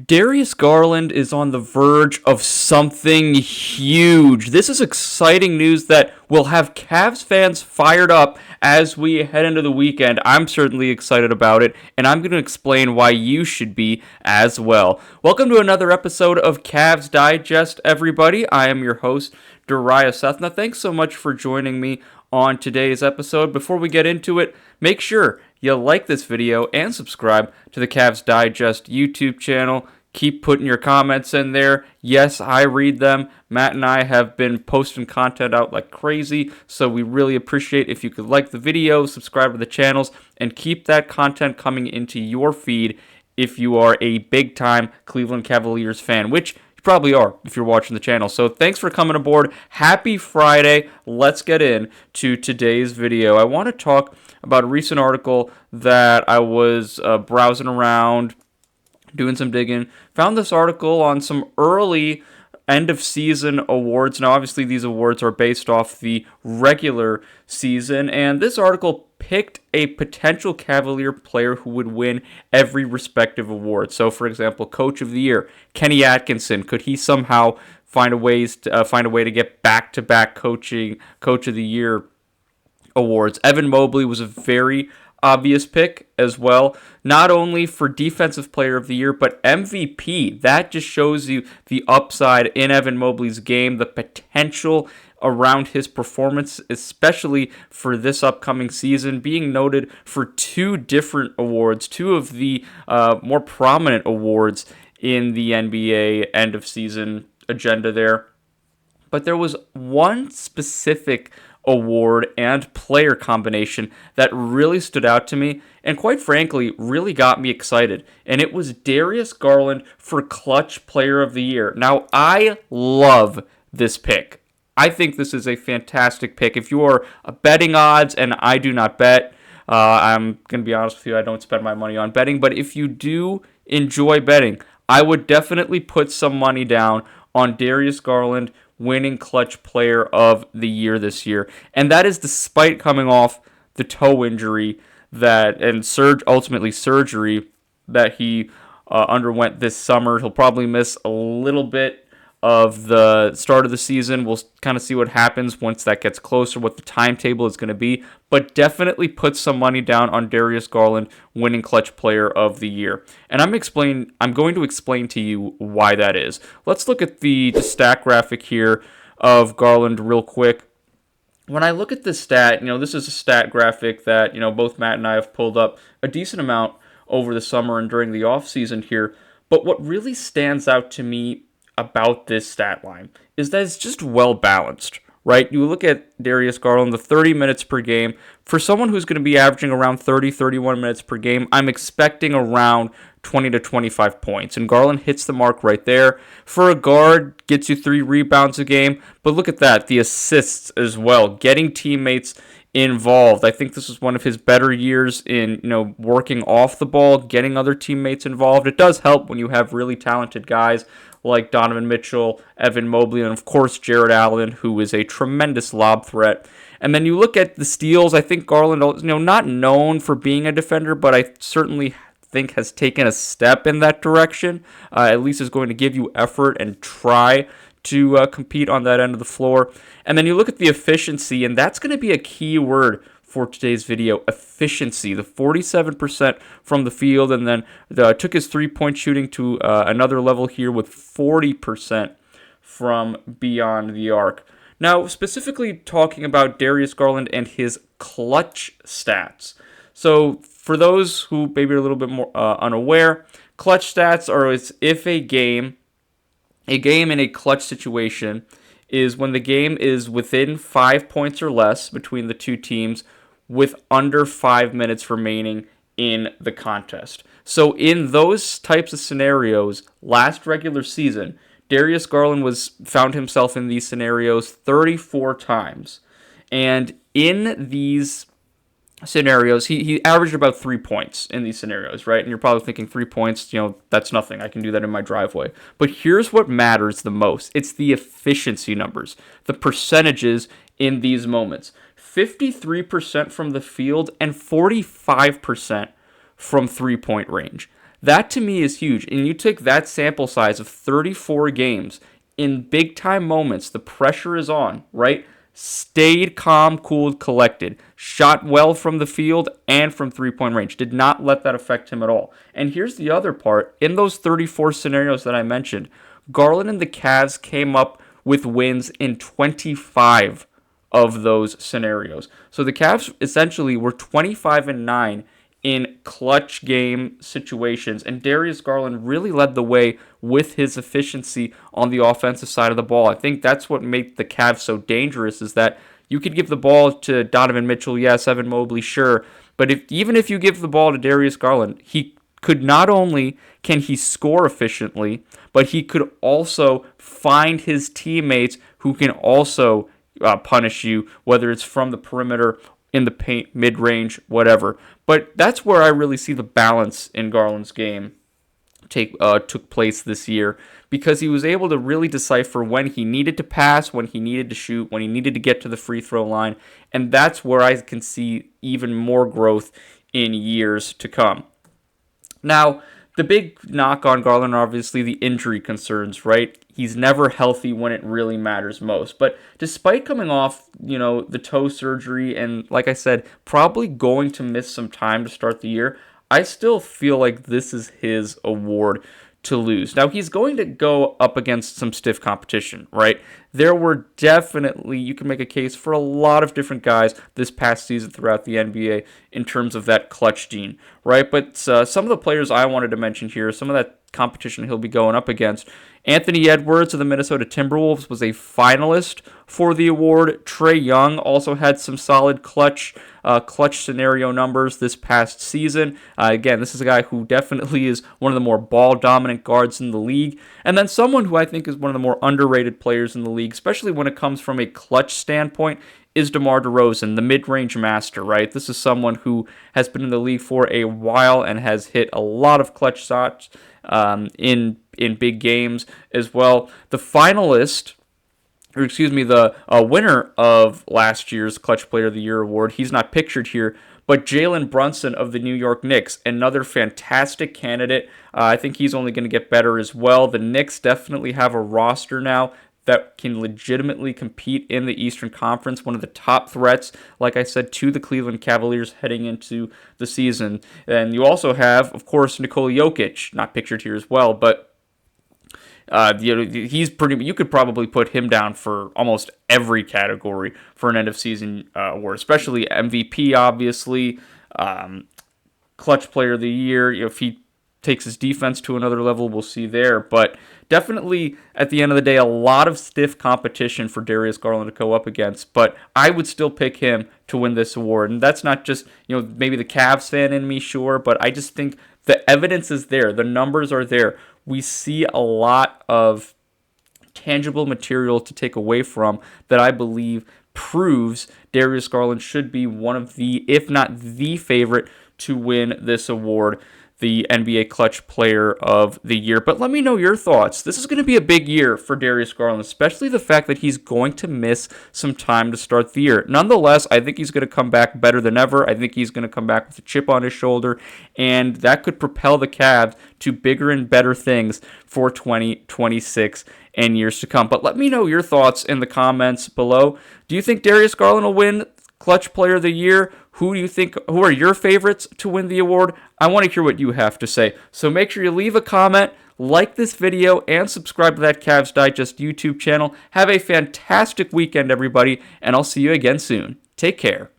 Darius Garland is on the verge of something huge. This is exciting news that will have Cavs fans fired up as we head into the weekend. I'm certainly excited about it, and I'm going to explain why you should be as well. Welcome to another episode of Cavs Digest, everybody. I am your host, Darayus Sethna. Thanks so much for joining me on today's episode. Before we get into it, make sure you like this video and subscribe to the Cavs Digest YouTube channel. Keep putting your comments in there. Yes, I read them. Matt and I have been posting content out like crazy, so we really appreciate if you could like the video, subscribe to the channels, and keep that content coming into your feed if you are a big-time Cleveland Cavaliers fan, which probably are if you're watching the channel. So thanks for coming aboard. Happy Friday. Let's get into today's video. I want to talk about a recent article that I was browsing around, doing some digging. Found this article on some early end of season awards. Now, obviously, these awards are based off the regular season, and this article picked a potential Cavalier player who would win every respective award. So, for example, Coach of the Year, Kenny Atkinson. Could he somehow find a way to get back-to-back Coach of the Year awards? Evan Mobley was a very obvious pick as well, not only for Defensive Player of the Year, but MVP. That just shows you the upside in Evan Mobley's game, the potential around his performance, especially for this upcoming season, being noted for two different awards, two of the more prominent awards in the NBA end of season agenda there. But there was one specific award and player combination that really stood out to me and quite frankly really got me excited, and it was Darius Garland for Clutch Player of the Year. Now, I love this pick. I think this is a fantastic pick. If you are betting odds, and I do not bet, I'm going to be honest with you, I don't spend my money on betting, but if you do enjoy betting, I would definitely put some money down on Darius Garland winning Clutch Player of the Year this year. And that is despite coming off the toe injury ultimately surgery that he underwent this summer. He'll probably miss a little bit of the start of the season. We'll kind of see what happens once that gets closer, what the timetable is going to be, but definitely put some money down on Darius Garland winning Clutch Player of the Year. And I'm going to explain to you why that is. Let's look at the stat graphic here of Garland real quick. When I look at this stat, this is a stat graphic that, both Matt and I have pulled up a decent amount over the summer and during the offseason here. But what really stands out to me about this stat line is that it's just well balanced, right? You look at Darius Garland, the 30 minutes per game. For someone who's going to be averaging around 31 minutes per game, I'm expecting around 20 to 25 points. And Garland hits the mark right there. For a guard, gets you 3 rebounds a game. But look at that, the assists as well, getting teammates involved. I think this is one of his better years in, working off the ball, getting other teammates involved. It does help when you have really talented guys like Donovan Mitchell, Evan Mobley, and of course Jarrett Allen, who is a tremendous lob threat. And then you look at the steals. I think Garland, not known for being a defender, but I certainly think has taken a step in that direction. At least is going to give you effort and try to compete on that end of the floor. And then you look at the efficiency, and that's going to be a key word for today's video, efficiency. The 47% from the field, and then took his three-point shooting to another level here with 40% from beyond the arc. Now, specifically talking about Darius Garland and his clutch stats. So, for those who maybe are a little bit more unaware, clutch stats are if a game in a clutch situation is when the game is within 5 points or less between the two teams with under 5 minutes remaining in the contest. So in those types of scenarios, last regular season, Darius Garland found himself in these scenarios 34 times. And in these scenarios, he averaged about 3 points in these scenarios, right? And you're probably thinking 3 points, that's nothing. I can do that in my driveway. But here's what matters the most. It's the efficiency numbers, the percentages in these moments. 53% from the field and 45% from three-point range. That to me is huge. And you take that sample size of 34 games in big time moments, the pressure is on, right? Stayed calm, cooled, collected, shot well from the field and from three-point range. Did not let that affect him at all. And here's the other part. In those 34 scenarios that I mentioned, Garland and the Cavs came up with wins in 25 of those scenarios. So the Cavs essentially were 25-9 in clutch game situations, and Darius Garland really led the way with his efficiency on the offensive side of the ball. I think that's what made the Cavs so dangerous, is that you could give the ball to Donovan Mitchell, yes, Evan Mobley, sure, but even if you give the ball to Darius Garland, he could not only can he score efficiently, but he could also find his teammates who can also punish you, whether it's from the perimeter, in the paint, mid-range, whatever. But that's where I really see the balance in Garland's game took place this year, because he was able to really decipher when he needed to pass, when he needed to shoot, when he needed to get to the free throw line, and that's where I can see even more growth in years to come. Now, the big knock on Garland are obviously the injury concerns, right? He's never healthy when it really matters most. But despite coming off, the toe surgery and, like I said, probably going to miss some time to start the year, I still feel like this is his award to lose. Now, he's going to go up against some stiff competition, right? There were definitely, you can make a case for a lot of different guys this past season throughout the NBA in terms of that clutch gene, right? But some of the players I wanted to mention here, some of that competition he'll be going up against. Anthony Edwards of the Minnesota Timberwolves was a finalist for the award. Trae Young also had some solid clutch scenario numbers this past season. Again, this is a guy who definitely is one of the more ball-dominant guards in the league. And then someone who I think is one of the more underrated players in the league, especially when it comes from a clutch standpoint, is DeMar DeRozan, the mid-range master, right? This is someone who has been in the league for a while and has hit a lot of clutch shots in big games as well. The winner of last year's Clutch Player of the Year award, he's not pictured here, but Jalen Brunson of the New York Knicks, another fantastic candidate. I think he's only going to get better as well. The Knicks definitely have a roster now that can legitimately compete in the Eastern Conference, one of the top threats, like I said, to the Cleveland Cavaliers heading into the season. And you also have, of course, Nikola Jokic, not pictured here as well, but he's pretty. You could probably put him down for almost every category for an end of season award, especially MVP, obviously, Clutch Player of the Year. If he takes his defense to another level, we'll see there. But definitely, at the end of the day, a lot of stiff competition for Darius Garland to go up against. But I would still pick him to win this award. And that's not just, maybe the Cavs fan in me, sure, but I just think the evidence is there. The numbers are there. We see a lot of tangible material to take away from that I believe proves Darius Garland should be one of the, if not the favorite, to win this award, the NBA Clutch Player of the Year. But let me know your thoughts. This is going to be a big year for Darius Garland, especially the fact that he's going to miss some time to start the year. Nonetheless, I think he's going to come back better than ever. I think he's going to come back with a chip on his shoulder, and that could propel the Cavs to bigger and better things for 2026 and years to come. But let me know your thoughts in the comments below. Do you think Darius Garland will win Clutch Player of the Year? Who are your favorites to win the award? I want to hear what you have to say. So make sure you leave a comment, like this video, and subscribe to that Cavs Digest YouTube channel. Have a fantastic weekend, everybody, and I'll see you again soon. Take care.